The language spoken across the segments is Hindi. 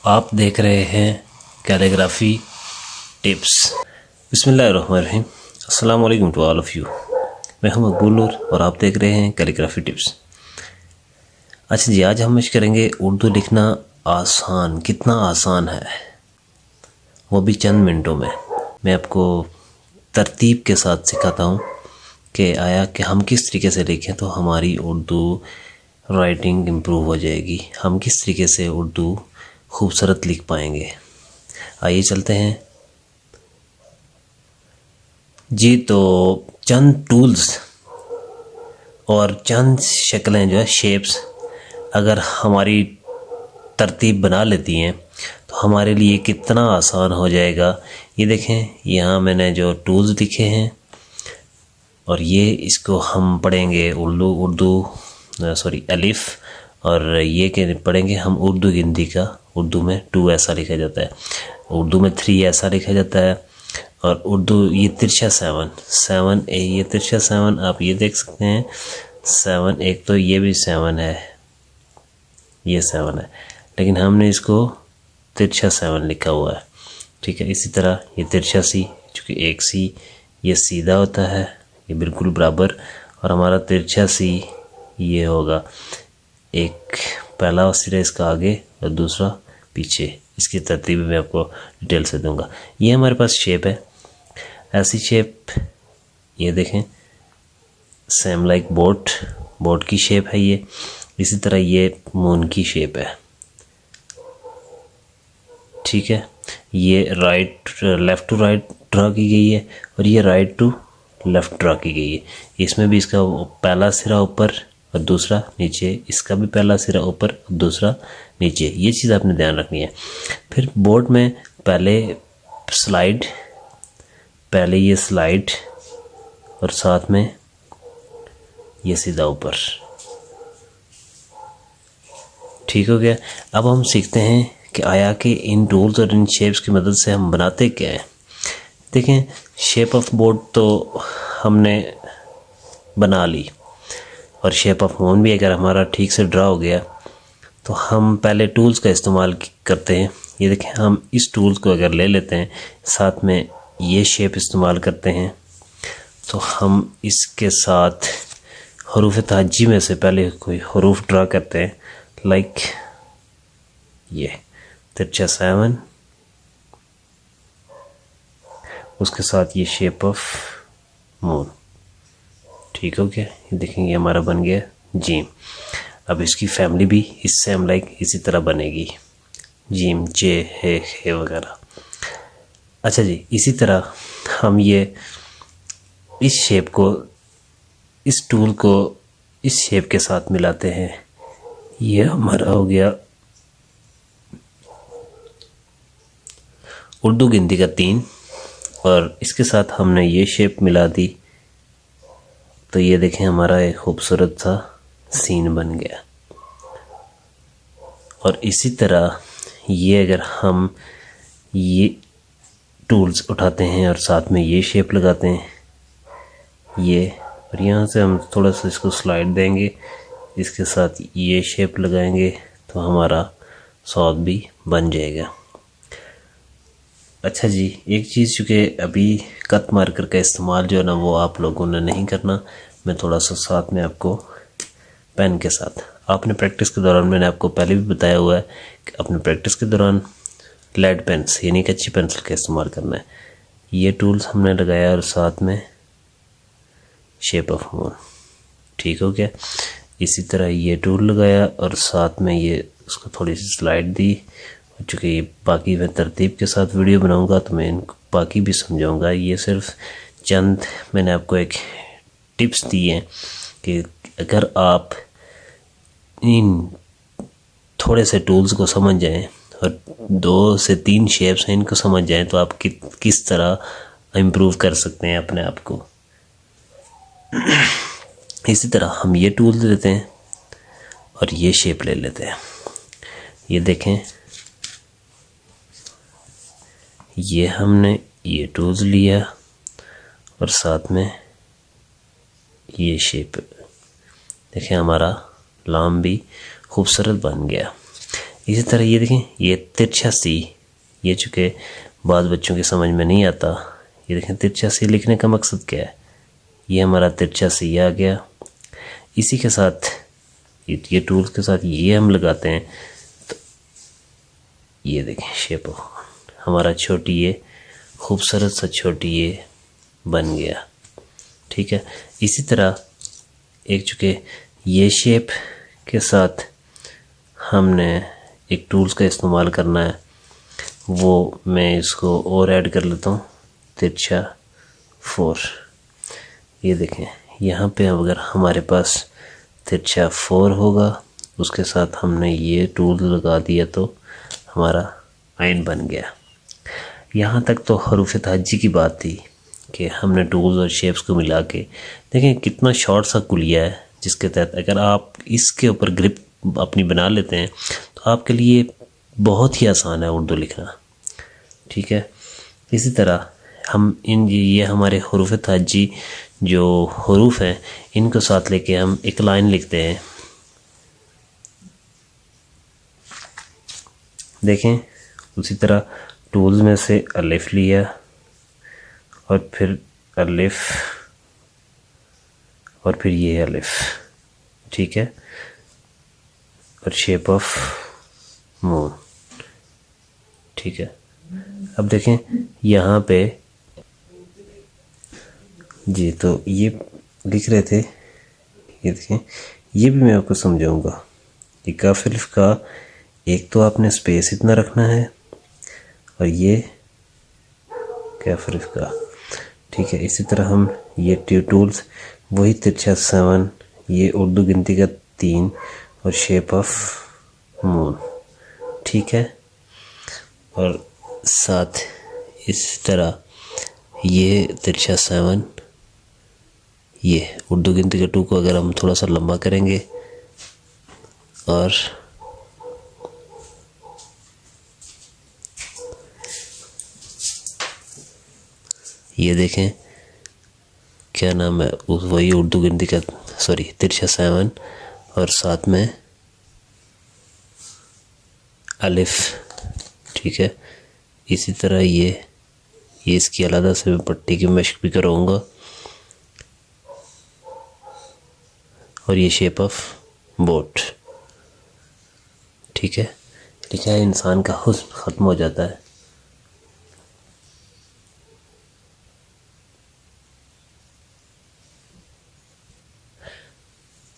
आप देख रहे हैं कैलीग्राफी टिप्स। बिस्मिल्लाहिर्रहमानिर्रहीम। अस्सलाम वालेकुम टू ऑल ऑफ़ यू। मैं हूं मकबूल नूर और आप देख रहे हैं कैलीग्राफी टिप्स। अच्छा जी, आज हम करेंगे उर्दू लिखना आसान, कितना आसान है, वो भी चंद मिनटों में। मैं आपको तरतीब के साथ सिखाता हूं कि आया कि हम किस तरीके से लिखें तो हमारी उर्दू राइटिंग इम्प्रूव हो जाएगी, हम किस तरीके से उर्दू खूबसूरत लिख पाएंगे। आइए चलते हैं जी। तो चंद टूल्स और चंद शक्लें जो है, शेप्स, अगर हमारी तरतीब बना लेती हैं तो हमारे लिए कितना आसान हो जाएगा। ये देखें, यहाँ मैंने जो टूल्स लिखे हैं और ये इसको हम पढ़ेंगे उर्दू अलिफ, और ये के पढ़ेंगे हम उर्दू गिनती का। उर्दू में 2 ऐसा लिखा जाता है, उर्दू में 3 ऐसा लिखा जाता है, और उर्दू ये तिरछा 7 ये तिरछा 7 आप ये देख सकते हैं 7। एक तो ये भी 7 है, ये 7 है, लेकिन हमने इसको तिरछा 7 लिखा हुआ है। ठीक है, इसी तरह ये तिरछा सी, चूँकि एक सी ये सीधा होता है, ये बिल्कुल बराबर, और हमारा तिरछा सी ये होगा, एक पहला सिरा इसका आगे और दूसरा पीछे। इसकी तरतीब मैं आपको डिटेल से दूंगा। ये हमारे पास शेप है, ऐसी शेप, ये देखें, सेम लाइक बोट की शेप है ये। इसी तरह ये मून की शेप है। ठीक है, ये लेफ़्ट टू राइट ड्रा की गई है और ये राइट टू लेफ़्ट ड्रा की गई है। इसमें भी इसका पहला सिरा ऊपर और दूसरा नीचे, इसका भी पहला सिरा ऊपर और दूसरा नीचे। ये चीज़ आपने ध्यान रखनी है। फिर बोर्ड में पहले ये स्लाइड और साथ में ये सीधा ऊपर। ठीक हो गया। अब हम सीखते हैं कि आया कि इन टूल्स और इन शेप्स की मदद से हम बनाते क्या हैं। देखें, शेप ऑफ बोर्ड तो हमने बना ली, और शेप ऑफ मून भी अगर हमारा ठीक से ड्रा हो गया तो हम पहले टूल्स का इस्तेमाल करते हैं। ये देखें, हम इस टूल्स को अगर ले लेते हैं, साथ में ये शेप इस्तेमाल करते हैं, तो हम इसके साथ हरूफ तहज्जी में से पहले कोई हरूफ ड्रा करते हैं, लाइक ये तिरछा 7, उसके साथ ये शेप ऑफ मून। ठीक हो गया। ये देखेंगे हमारा बन गया जीम। अब इसकी फैमिली भी इससे हम लाइक इसी तरह बनेगी, जीम, जे, हे वगैरह। अच्छा जी, इसी तरह हम ये इस शेप को, इस टूल को इस शेप के साथ मिलाते हैं। ये हमारा हो गया उर्दू गिनती का 3, और इसके साथ हमने ये शेप मिला दी, तो ये देखें हमारा एक खूबसूरत सा सीन बन गया। और इसी तरह ये अगर हम ये टूल्स उठाते हैं और साथ में ये शेप लगाते हैं, ये, और यहाँ से हम थोड़ा सा इसको स्लाइड देंगे, इसके साथ ये शेप लगाएंगे, तो हमारा सौद भी बन जाएगा। अच्छा जी, एक चीज़, चूँकि अभी कट मार्कर का इस्तेमाल जो है ना वो आप लोगों ने नहीं करना, मैं थोड़ा सा साथ में आपको पेन के साथ, आपने प्रैक्टिस के दौरान, मैंने आपको पहले भी बताया हुआ है कि अपने प्रैक्टिस के दौरान लेड पेन्स यानी कच्ची पेंसिल का इस्तेमाल करना है। ये टूल्स हमने लगाया और साथ में शेप ऑफ मून। ठीक हो गया। इसी तरह ये टूल लगाया और साथ में ये उसको थोड़ी सी स्लाइड दी। चूँकि ये बाकी मैं तरतीब के साथ वीडियो बनाऊंगा तो मैं इनको बाकी भी समझाऊंगा। ये सिर्फ चंद मैंने आपको एक टिप्स दी हैं कि अगर आप इन थोड़े से टूल्स को समझ जाएं और 2 से 3 शेप्स हैं इनको समझ जाएं तो आप किस तरह इम्प्रूव कर सकते हैं अपने आप को। इसी तरह हम ये टूल लेते हैं और ये शेप ले लेते हैं। ये देखें, ये हमने ये टूल्स लिया और साथ में ये शेप, देखें हमारा लाम भी खूबसूरत बन गया। इसी तरह ये देखें, ये तिरछा सी, ये चूँकि बाद बच्चों के समझ में नहीं आता। ये देखें तिरछा सी लिखने का मकसद क्या है, ये हमारा तिरछा सी आ गया। इसी के साथ ये टूल के साथ ये हम लगाते हैं तो ये देखें शेप हमारा छोटी ये खूबसूरत सा छोटी ये बन गया। ठीक है, इसी तरह एक चूँकि ये शेप के साथ हमने एक टूल्स का इस्तेमाल करना है, वो मैं इसको और ऐड कर लेता हूँ, तिरछा 4। ये देखें यहाँ पे अगर हमारे पास तिरछा 4 होगा, उसके साथ हमने ये टूल लगा दिया तो हमारा आइन बन गया। यहाँ तक तो हरूफ तहज्जी की बात थी कि हमने टूल्स और शेप्स को मिला के देखें कितना शॉर्ट सा कुलिया है, जिसके तहत अगर आप इसके ऊपर ग्रिप अपनी बना लेते हैं तो आपके लिए बहुत ही आसान है उर्दू लिखना। ठीक है, इसी तरह हम ये हमारे हरूफ तहज्जी जो हरूफ हैं इनको साथ लेके हम एक लाइन लिखते हैं। देखें उसी तरह टूल्स में से अलिफ लिया और फिर अलिफ और फिर ये अलिफ। ठीक है, और शेप ऑफ मून। ठीक है, अब देखें यहाँ पे जी, तो ये लिख रहे थे, ये देखें ये भी मैं आपको समझाऊंगा। ये काफ अलिफ का एक तो आपने स्पेस इतना रखना है और ये काफ अलिफ का। ठीक है, इसी तरह हम ये टूल्स वही तिरछा 7, ये उर्दू गिनती का 3 और शेप ऑफ मून। ठीक है, और साथ इस तरह ये तिरछा 7, ये उर्दू गिनती का 2 को अगर हम थोड़ा सा लंबा करेंगे और ये देखें क्या नाम है, वही उर्दू गिनती का तिरछा 7 और साथ में अलिफ। ठीक है, इसी तरह ये इसकी अलग से मैं पट्टी की मशक भी कराऊंगा और ये शेप ऑफ बोट। ठीक है, लिखा है इंसान का हुस्न ख़त्म हो जाता है।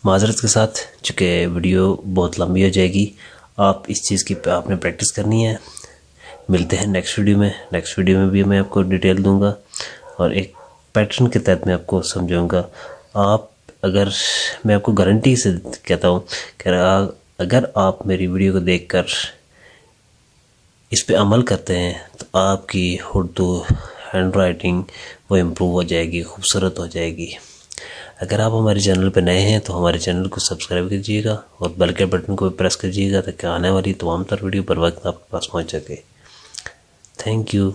माजरत के साथ चूँकि वीडियो बहुत लंबी हो जाएगी, आप इस चीज़ की आपने प्रैक्टिस करनी है। मिलते हैं नेक्स्ट वीडियो में। नेक्स्ट वीडियो में भी मैं आपको डिटेल दूंगा और एक पैटर्न के तहत मैं आपको समझाऊंगा। आप अगर मैं आपको गारंटी से कहता हूँ कि अगर आप मेरी वीडियो को देखकर इस पे अमल करते हैं तो आपकी उर्दू हैंड राइटिंग वो इम्प्रूव हो जाएगी, खूबसूरत हो जाएगी। अगर आप हमारे चैनल पर नए हैं तो हमारे चैनल को सब्सक्राइब कीजिएगा और बेल के बटन को भी प्रेस कीजिएगा ताकि आने वाली तमाम तर वीडियो पर वक्त आपके पास पहुँच सके। Thank you.